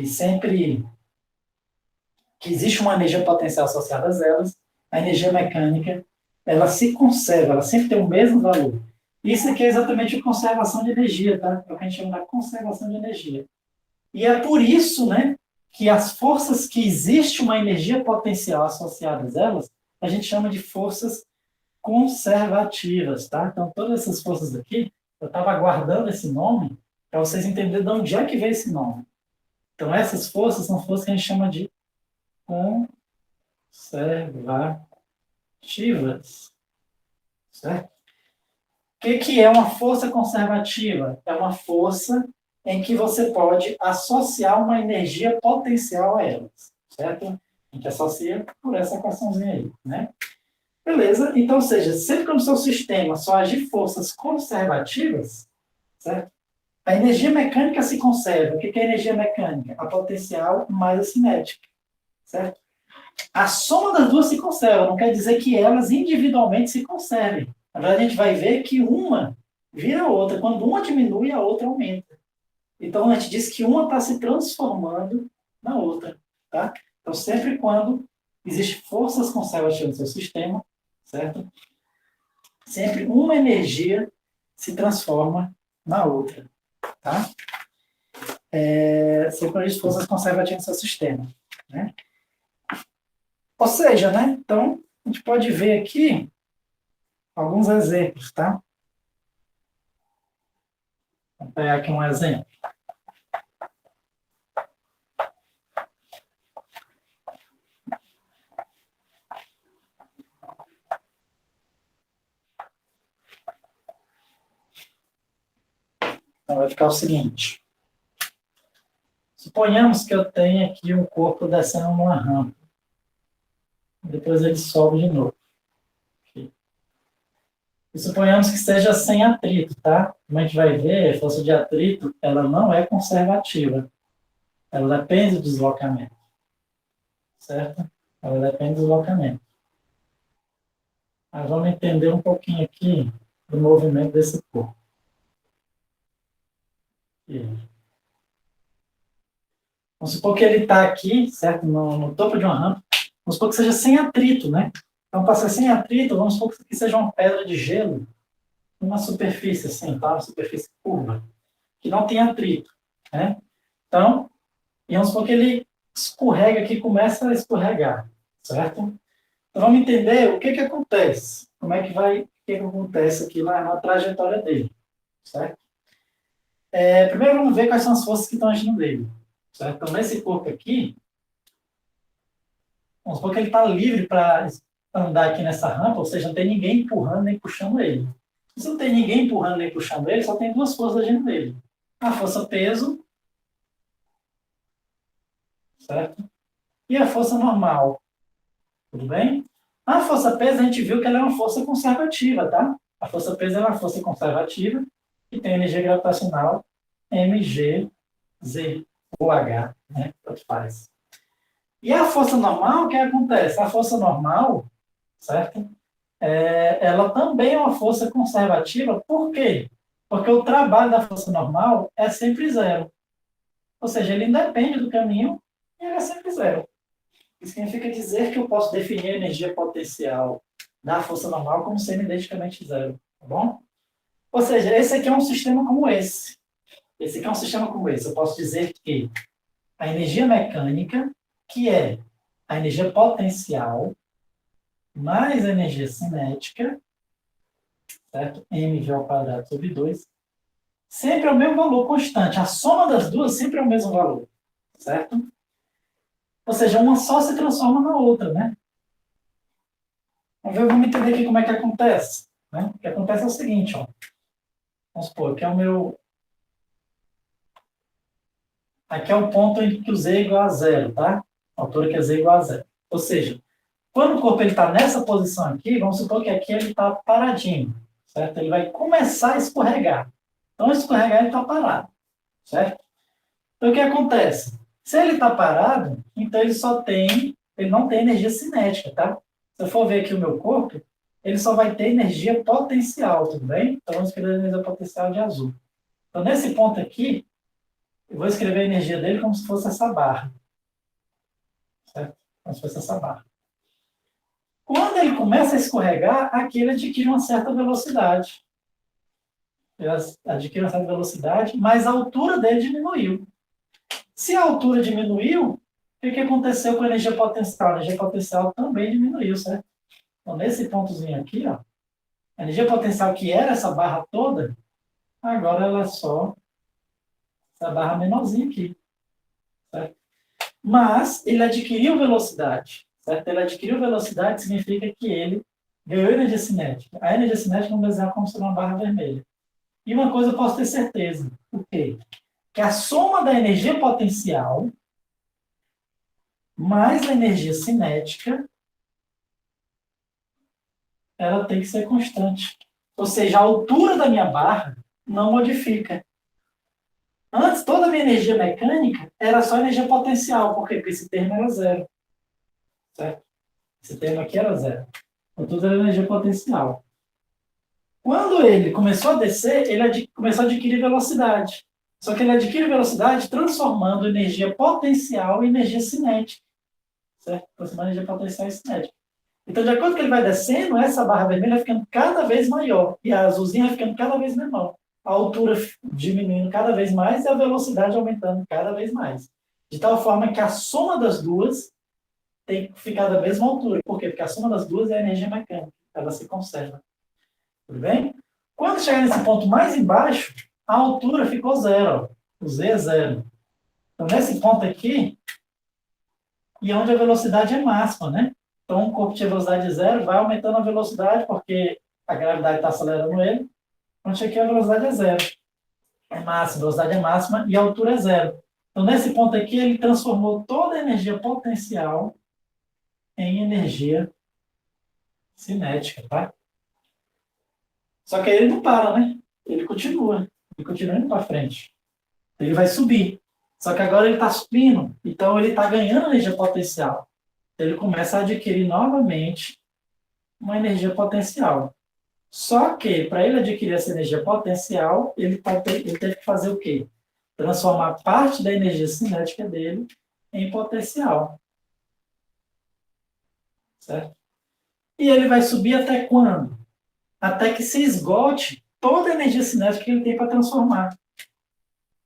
sempre que existe uma energia potencial associada a elas, a energia mecânica, ela se conserva, ela sempre tem o mesmo valor. Isso aqui é exatamente a conservação de energia, tá? É o que a gente chama de conservação de energia. E é por isso, né, que as forças que existe uma energia potencial associada a elas, a gente chama de forças conservativas, tá? Então, todas essas forças aqui, eu estava guardando esse nome para vocês entenderem de onde é que veio esse nome. Então, essas forças são forças que a gente chama de conservativas, certo? O que é uma força conservativa? É uma força em que você pode associar uma energia potencial a elas, certo? A gente associa por essa equaçãozinha aí, né? Beleza? Então, ou seja, sempre que o seu sistema só agir forças conservativas, certo? A energia mecânica se conserva. O que é energia mecânica? A potencial mais a cinética, certo? A soma das duas se conserva, não quer dizer que elas individualmente se conservem. Na verdade, a gente vai ver que uma vira a outra. Quando uma diminui, a outra aumenta. Então, a gente diz que uma está se transformando na outra, tá? Então, sempre quando existem forças conservativas no seu sistema, certo? Sempre uma energia se transforma na outra, tá? Sempre quando existem forças conservativas no seu sistema, né? Ou seja, né? Então, a gente pode ver aqui alguns exemplos, tá? Vou pegar aqui um exemplo. Então, vai ficar o seguinte. Suponhamos que eu tenha aqui um corpo descendo numa rampa. Depois ele sobe de novo. E suponhamos que seja sem atrito, tá? Como a gente vai ver, a força de atrito, ela não é conservativa. Ela depende do deslocamento, certo? Ela depende do deslocamento. Mas vamos entender um pouquinho aqui do movimento desse corpo. Vamos supor que ele está aqui, certo? No topo de uma rampa. Vamos supor que seja sem atrito, né? Então, para ser sem atrito, vamos supor que seja uma pedra de gelo, uma superfície assim, tá? Uma superfície curva, que não tem atrito, né? Então, vamos supor que ele escorrega aqui, começa a escorregar, certo? Então, vamos entender o que acontece. Como é que vai, o que acontece aqui na trajetória dele, certo? Primeiro, vamos ver quais são as forças que estão agindo nele, certo? Então, nesse corpo aqui, vamos supor que ele está livre para andar aqui nessa rampa, ou seja, não tem ninguém empurrando nem puxando ele. Se não tem ninguém empurrando nem puxando ele, só tem duas forças agindo nele. A força peso, certo? E a força normal. Tudo bem? A força peso, a gente viu que ela é uma força conservativa, tá? A força peso é uma força conservativa que tem energia gravitacional mgz ou H, né? Tanto faz. E a força normal, o que acontece? A força normal, certo? Ela também é uma força conservativa. Por quê? Porque o trabalho da força normal é sempre zero. Ou seja, ele independe do caminho e ele é sempre zero. Isso significa dizer que eu posso definir a energia potencial da força normal como sendo identicamente zero. Tá bom? Ou seja, esse aqui é um sistema como esse. Esse aqui é um sistema como esse. Eu posso dizer que a energia mecânica, que é a energia potencial, mais a energia cinética, certo? mv ao quadrado sobre 2, sempre é o mesmo valor constante. A soma das duas sempre é o mesmo valor, certo? Ou seja, uma só se transforma na outra, né? Vamos entender aqui como é que acontece. Né? O que acontece é o seguinte, ó. Vamos supor, aqui é o meu... Aqui é o ponto em que o Z é igual a zero, tá? A altura que é Z é igual a zero. Ou seja, quando o corpo está nessa posição aqui, vamos supor que aqui ele está paradinho, certo? Ele vai começar a escorregar. Então, escorregar, ele está parado, certo? Então, o que acontece? Se ele está parado, então ele não tem energia cinética, tá? Se eu for ver aqui o meu corpo, ele só vai ter energia potencial, tudo bem? Então, vamos escrever a energia potencial de azul. Então, nesse ponto aqui, eu vou escrever a energia dele como se fosse essa barra, certo? Como se fosse essa barra. Quando ele começa a escorregar, aqui ele adquire uma certa velocidade. Ele adquire uma certa velocidade, mas a altura dele diminuiu. Se a altura diminuiu, o que aconteceu com a energia potencial? A energia potencial também diminuiu, certo? Então, nesse pontozinho aqui, ó, A energia potencial que era essa barra toda, agora ela é só essa barra menorzinha aqui, certo? Mas ele adquiriu velocidade, certo? Ele adquiriu velocidade significa que ele ganhou energia cinética. A energia cinética vamos desenhar como se fosse uma barra vermelha. E uma coisa eu posso ter certeza, o quê? Que a soma da energia potencial mais a energia cinética, ela tem que ser constante. Ou seja, a altura da minha barra não modifica. Antes, toda a minha energia mecânica era só energia potencial. Por quê? Porque esse termo era zero. Certo? Esse termo aqui era zero. Então, tudo era energia potencial. Quando ele começou a descer, ele começou a adquirir velocidade. Só que ele adquire velocidade transformando energia potencial em energia cinética. Certo? Transformando energia potencial em cinética. Então, de acordo com que ele vai descendo, essa barra vermelha vai ficando cada vez maior e a azulzinha vai ficando cada vez menor. A altura diminuindo cada vez mais e a velocidade aumentando cada vez mais. De tal forma que a soma das duas tem que ficar da mesma altura. Por quê? Porque a soma das duas é a energia mecânica. Ela se conserva. Tudo bem? Quando chegar nesse ponto mais embaixo, a altura ficou zero. O Z é zero. Então, nesse ponto aqui, e onde a velocidade é máxima, né? Então, um corpo de velocidade zero vai aumentando a velocidade, porque a gravidade está acelerando ele. Quando chega aqui, a velocidade é zero. É máxima, a velocidade é máxima e a altura é zero. Então, nesse ponto aqui, ele transformou toda a energia potencial em energia cinética, tá? Só que aí ele não para, né? Ele continua indo para frente. Ele vai subir. Só que agora ele está subindo, então ele está ganhando energia potencial. Ele começa a adquirir novamente uma energia potencial. Só que, para ele adquirir essa energia potencial, ele teve que fazer o quê? Transformar parte da energia cinética dele em potencial. Certo? E ele vai subir até quando? Até que se esgote toda a energia cinética que ele tem para transformar.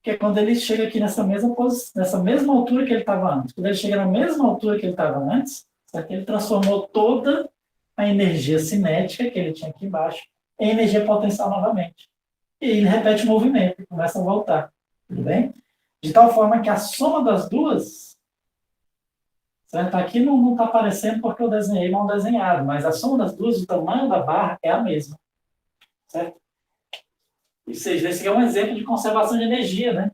Que é quando ele chega aqui nessa mesma altura que ele estava antes. Quando ele chega na mesma altura que ele estava antes, certo? Ele transformou toda a energia cinética que ele tinha aqui embaixo em energia potencial novamente. E ele repete o movimento, começa a voltar. Tudo bem? De tal forma que a soma das duas, certo? Aqui não está aparecendo porque eu desenhei mal desenhado, mas a soma das duas, o tamanho da barra é a mesma. Certo? Ou seja, esse aqui é um exemplo de conservação de energia, né?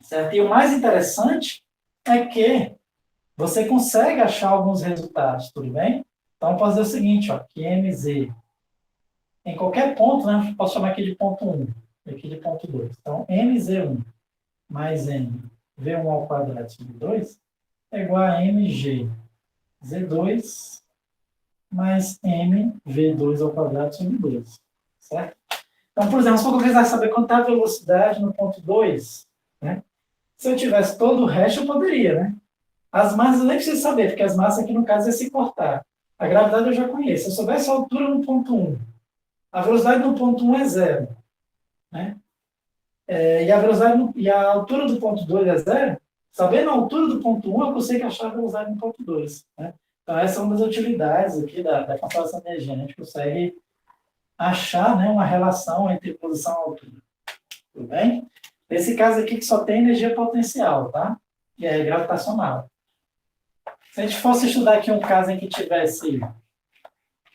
Certo? E o mais interessante é que você consegue achar alguns resultados, tudo bem? Então, fazer o seguinte, ó, que MZ, em qualquer ponto, né, posso chamar aqui de ponto 1, aqui de ponto 2. Então, MZ1 mais M V1 ao quadrado sobre 2 é igual a MG Z2 mais M V2 ao quadrado sobre 2. Certo? Então, por exemplo, se eu quiser saber quanto é a velocidade no ponto 2, né? Se eu tivesse todo o resto, eu poderia, né? As massas eu nem preciso saber, porque as massas aqui no caso é se cortar. A gravidade eu já conheço. Se eu soubesse a altura no ponto 1, a velocidade no ponto 1 é zero, né? E a altura do ponto 2 é zero, sabendo a altura do ponto 1, eu consigo achar a velocidade no ponto 2, né? Então, essa é uma das utilidades aqui da conservação de energia, né? A gente consegue achar, né, uma relação entre posição e altura. Tudo bem? Nesse caso aqui que só tem energia potencial, tá? E é gravitacional. Se a gente fosse estudar aqui um caso em que tivesse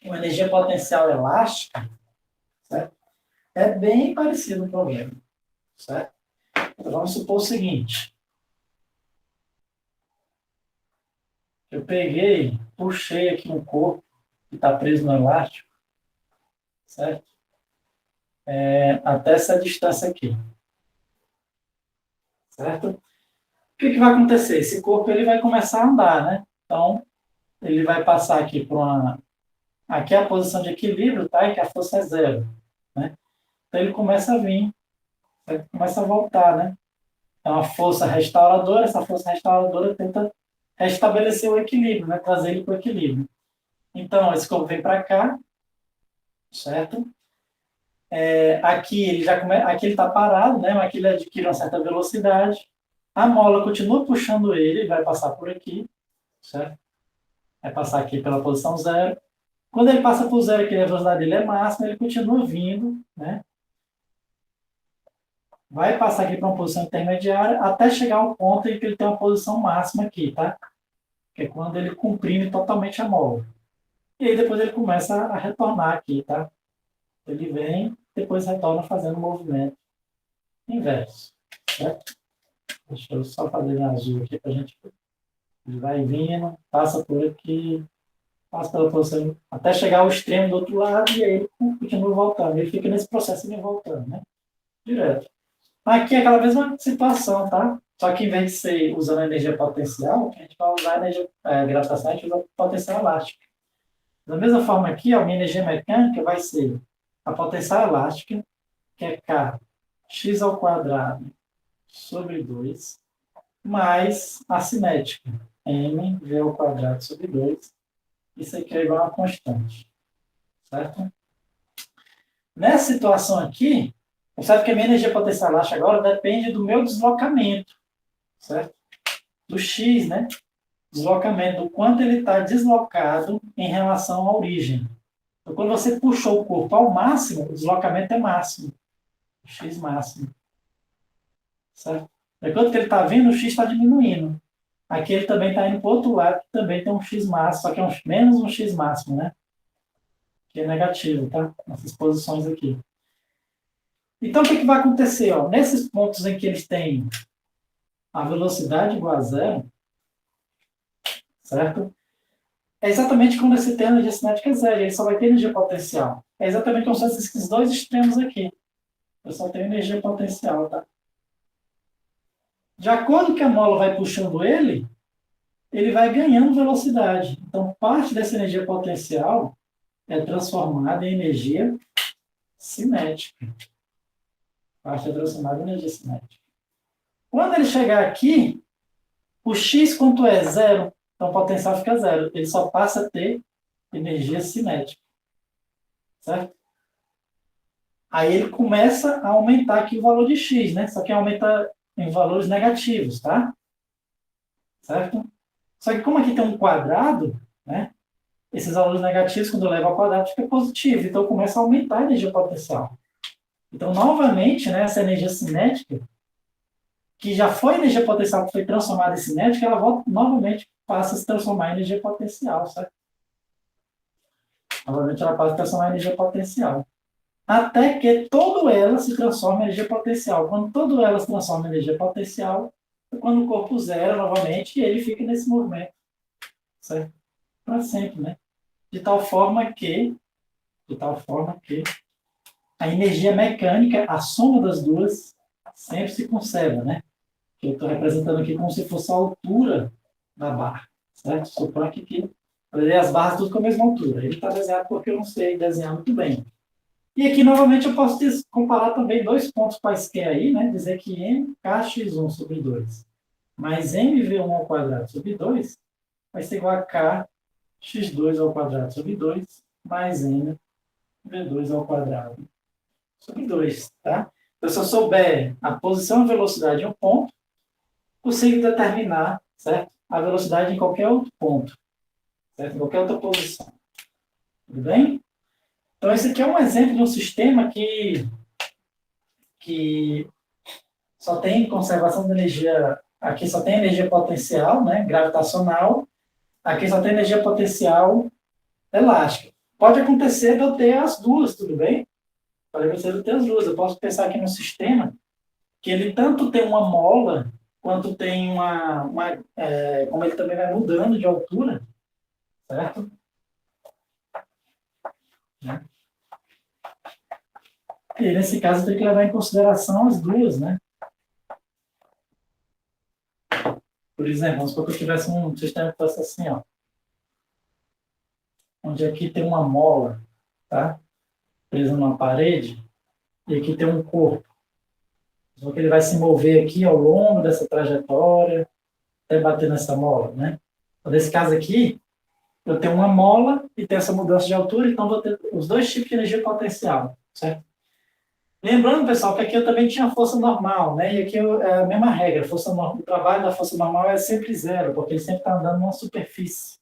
uma energia potencial elástica, certo? É bem parecido o problema, certo? Então, vamos supor o seguinte. Eu peguei, puxei aqui um corpo que está preso no elástico, certo? Até essa distância aqui, certo? O que vai acontecer? Esse corpo ele vai começar a andar, né? Então, ele vai passar aqui por uma... Aqui é a posição de equilíbrio, tá? E que a força é zero, né? Então, ele começa a vir, começa a voltar, né? É uma força restauradora, essa força restauradora tenta restabelecer o equilíbrio, né? Trazer ele para o equilíbrio. Então, esse corpo vem para cá, certo? Aqui aqui ele está parado, né? Aqui ele adquire uma certa velocidade. A mola continua puxando ele vai passar por aqui, certo? Vai passar aqui pela posição zero. Quando ele passa por zero, que a velocidade dele é máxima, ele continua vindo, né? Vai passar aqui para uma posição intermediária até chegar ao ponto em que ele tem uma posição máxima aqui, tá? Que é quando ele comprime totalmente a mola. E aí depois ele começa a retornar aqui, tá? Ele vem, depois retorna fazendo o movimento inverso, certo? Deixa eu só fazer em azul aqui para a gente ver. Ele vai vindo, passa por aqui, passa pela posição, até chegar ao extremo do outro lado e aí ele continua voltando. Ele fica nesse processo de voltando, né? Direto. Aqui é aquela mesma situação, tá? Só que em vez de ser usando a energia potencial, a gente vai usar a energia gravitacional, a gente usa potencial elástica. Da mesma forma aqui, a minha energia mecânica vai ser a potencial elástica, que é K x ao quadrado sobre 2, mais a cinética, m v ao quadrado sobre 2. Isso aqui é igual a constante, certo? Nessa situação aqui, percebe que a minha energia potencial elástica agora depende do meu deslocamento, certo? Do x, né? Deslocamento, do quanto ele está deslocado em relação à origem. Então, quando você puxou o corpo ao máximo, o deslocamento é máximo. X máximo. Certo? Enquanto que ele está vindo, o X está diminuindo. Aqui ele também está indo para o outro lado, que também tem um X máximo, só que é menos um X máximo, né? Que é negativo, tá? Essas posições aqui. Então, o que vai acontecer? Ó? Nesses pontos em que eles têm a velocidade igual a zero, certo? É exatamente quando você tem a energia cinética zero, ele só vai ter energia potencial. É exatamente como se fossem esses dois extremos aqui. Eu só tenho energia potencial, tá? De acordo que a mola vai puxando ele vai ganhando velocidade. Então, parte dessa energia potencial é transformada em energia cinética. Parte é transformada em energia cinética. Quando ele chegar aqui, o x, quanto é? Zero. Então, o potencial fica zero. Ele só passa a ter energia cinética. Certo? Aí ele começa a aumentar aqui o valor de x, né? Só que aumenta em valores negativos, tá? Certo? Só que como aqui tem um quadrado, né? Esses valores negativos, quando eu levo ao quadrado, fica positivo. Então, começa a aumentar a energia potencial. Então, novamente, né, essa energia cinética, que já foi energia potencial, que foi transformada em cinética, ela volta, novamente passa a se transformar em energia potencial, certo? Novamente, ela passa a transformar em energia potencial. Até que toda ela se transforma em energia potencial. Quando toda ela se transforma em energia potencial, é quando o corpo zera novamente, e ele fica nesse movimento, certo? Para sempre, né? De tal forma que a energia mecânica, a soma das duas, sempre se conserva, né? Que eu estou representando aqui como se fosse a altura da barra, certo? Suponho que as barras tudo com a mesma altura. Ele está desenhado porque eu não sei desenhar muito bem. E aqui, novamente, eu posso comparar também dois pontos quaisquer aí, né? Dizer que mkx1 sobre 2 mais mv1 ao quadrado sobre 2 vai ser igual a kx2 ao quadrado sobre 2 mais mv2 ao quadrado sobre 2, tá? Então, se eu souber a posição e velocidade em um ponto, consigo determinar, certo? A velocidade em qualquer outro ponto, certo? Em qualquer outra posição. Tudo bem? Então, esse aqui é um exemplo de um sistema que só tem conservação de energia, aqui só tem energia potencial, né, gravitacional, aqui só tem energia potencial elástica. Pode acontecer de eu ter as duas, tudo bem? Pode acontecer de eu ter as duas. Eu posso pensar aqui no sistema que ele tanto tem uma mola, quanto tem como ele também vai mudando de altura, certo? E nesse caso tem que levar em consideração as duas, né? Por exemplo, vamos supor que eu tivesse um sistema que fosse assim, ó, onde aqui tem uma mola, tá? Presa numa parede, e aqui tem um corpo. Só que ele vai se mover aqui ao longo dessa trajetória, até bater nessa mola, né? Então, nesse caso aqui, eu tenho uma mola e tenho essa mudança de altura, então vou ter os dois tipos de energia potencial, certo? Lembrando, pessoal, que aqui eu também tinha força normal, né? E aqui é a mesma regra, o trabalho da força normal é sempre zero, porque ele sempre está andando numa superfície.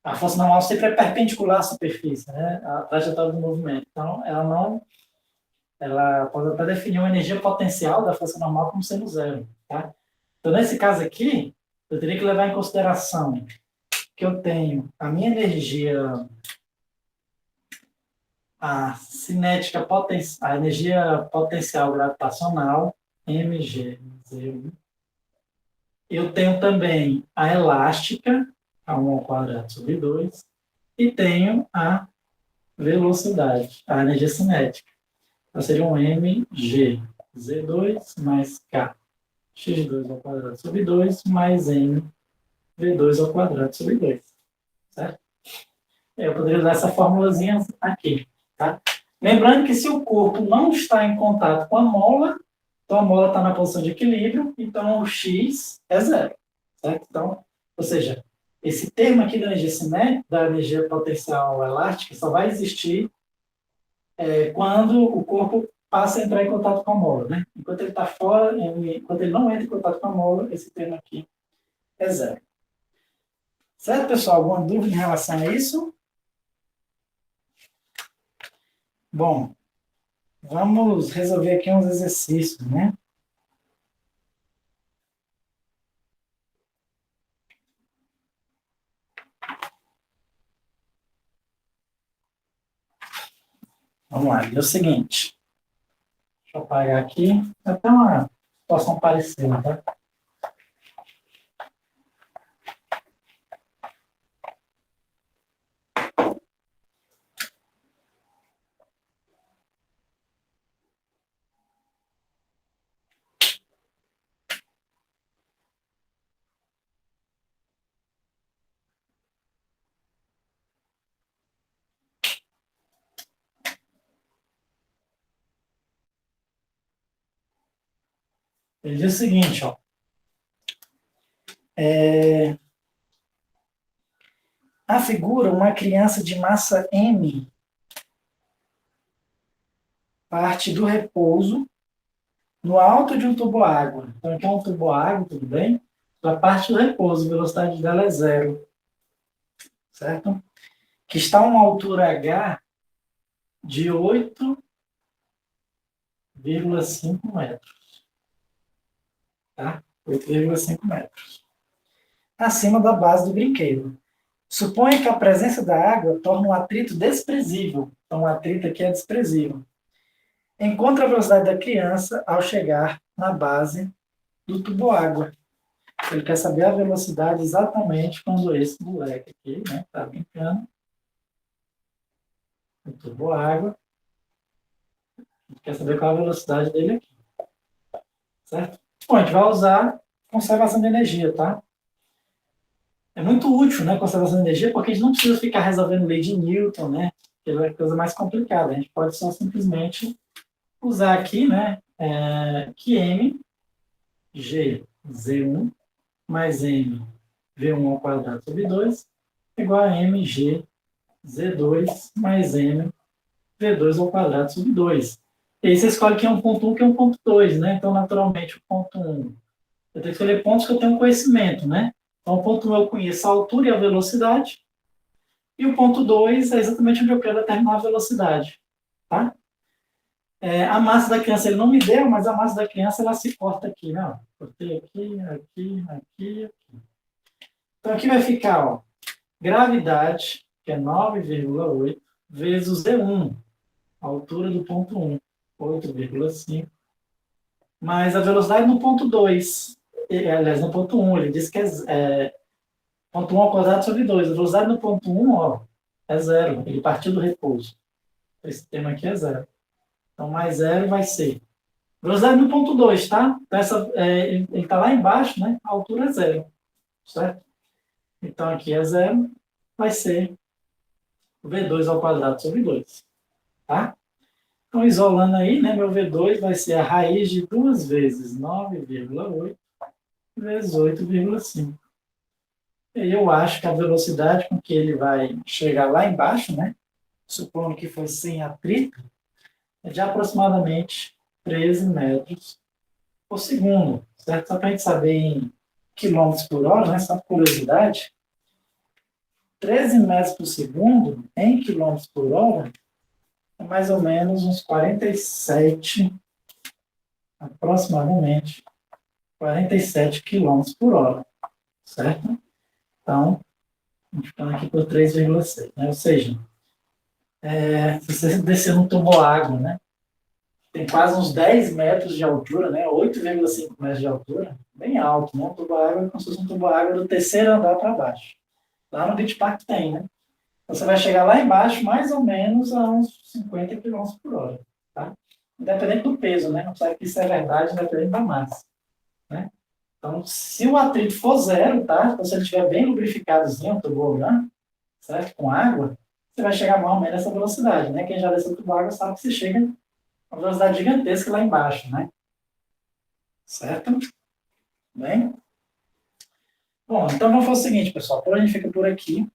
A força normal sempre é perpendicular à superfície, né? A trajetória do movimento. Então, ela não... Ela pode até definir uma energia potencial da força normal como sendo zero, tá? Então, nesse caso aqui, eu teria que levar em consideração que eu tenho a minha energia, a cinética a energia potencial gravitacional, mg, eu tenho também a elástica, a 1 ao quadrado sobre 2, e tenho a velocidade, a energia cinética. Então, seria um mg, z2 mais k, x2 ao quadrado sobre 2, mais m, v2 ao quadrado sobre 2. Certo? Eu poderia usar essa formulazinha aqui. Tá? Lembrando que se o corpo não está em contato com a mola, então a mola está na posição de equilíbrio, então o x é zero. Certo? Então, ou seja, esse termo aqui da energia cinética, da energia potencial elástica, só vai existir quando o corpo passa a entrar em contato com a mola. Né? Enquanto ele está fora, enquanto ele não entra em contato com a mola, esse termo aqui é zero. Certo, pessoal? Alguma dúvida em relação a isso? Bom, vamos resolver aqui uns exercícios, né? Vamos lá, é o seguinte. Deixa eu apagar aqui. É até uma situação parecida, tá? Ele diz o seguinte, ó. A figura uma criança de massa M parte do repouso no alto de um tubo-água. Então, aqui é um tubo-água, tudo bem? A parte do repouso, a velocidade dela é zero. Certo? Que está a uma altura H de 8,5 metros. Tá? 8,5 metros. Acima da base do brinquedo. Suponha que a presença da água torna o atrito desprezível. Então, o atrito aqui é desprezível. Encontre a velocidade da criança ao chegar na base do tubo-água. Ele quer saber a velocidade exatamente quando esse moleque aqui, né, está brincando no tubo-água. Ele quer saber qual a velocidade dele aqui. Certo? Bom, a gente vai usar conservação de energia, tá? É muito útil, né, conservação de energia, porque a gente não precisa ficar resolvendo lei de Newton, né? Que é coisa mais complicada. A gente pode só simplesmente usar aqui, né, que m, g, z1, mais m, v1 ao quadrado sobre 2, igual a m, g, z2, mais m, v2 ao quadrado sobre 2. E aí você escolhe que é um ponto 1, que é um ponto 2, né? Então, naturalmente, o ponto 1, eu tenho que escolher pontos que eu tenho conhecimento, né? Então, o ponto 1 eu conheço a altura e a velocidade, e o ponto 2 é exatamente onde eu quero determinar a velocidade, tá? A massa da criança ele não me deu, mas a massa da criança ela se corta aqui, né? Cortei aqui, aqui, aqui, aqui. Então aqui vai ficar, ó, gravidade, que é 9,8, vezes o Z1, a altura do ponto 1, 8,5, mais a velocidade no ponto 2, aliás, no ponto 1, ele diz que é ponto 1 ao quadrado sobre 2. A velocidade no ponto 1, ó, é zero, ele partiu do repouso. Esse termo aqui é zero. Então, mais zero vai ser. Velocidade no ponto 2, tá? Então, ele está lá embaixo, né? A altura é zero. Certo? Então, aqui é zero. Vai ser V2 ao quadrado sobre 2. Tá? Então, isolando aí, né? Meu V2 vai ser a raiz de 2 vezes 9,8 vezes 8,5. E aí eu acho que a velocidade com que ele vai chegar lá embaixo, né? Supondo que foi sem atrito, é de aproximadamente 13 metros por segundo, certo? Só para a gente saber em quilômetros por hora, né? Só por curiosidade. 13 metros por segundo em quilômetros por hora é mais ou menos uns 47, aproximadamente 47 quilômetros por hora, certo? Então, ficando aqui por 3,6, né? Ou seja, se você descer no toboágua, né? Tem quase uns 10 metros de altura, né? 8,5 metros de altura, bem alto, né? Um toboágua é como se fosse um toboágua do terceiro andar para baixo. Lá no Beach Park tem, né? Você vai chegar lá embaixo mais ou menos a uns 50 quilômetros por hora, tá? Independente do peso, né? Não sabe que isso é verdade, independente da massa, né? Então, se o atrito for zero, tá? Então, se ele estiver bem lubrificadozinho, o tobogã, certo? Com água, você vai chegar mais ou menos nessa velocidade, né? Quem já desceu tubo água sabe que você chega a uma velocidade gigantesca lá embaixo, né? Certo? Bem? Bom, então vamos fazer o seguinte, pessoal. Por a gente fica por aqui,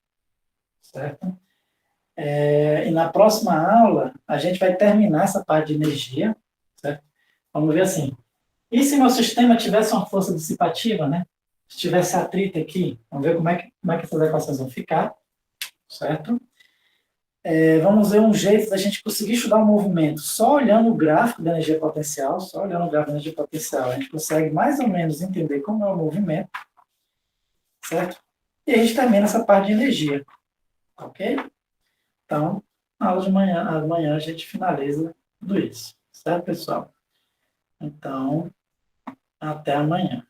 certo? E na próxima aula, a gente vai terminar essa parte de energia, certo? Vamos ver assim. E se meu sistema tivesse uma força dissipativa, né? Se tivesse atrito aqui, vamos ver como é que essas equações vão ficar, certo? Vamos ver um jeito da gente conseguir estudar o movimento só olhando o gráfico da energia potencial, só olhando o gráfico da energia potencial, a gente consegue mais ou menos entender como é o movimento, certo? E a gente termina essa parte de energia, ok? Então, na aula de manhã, amanhã a gente finaliza tudo isso, certo, pessoal? Então, até amanhã.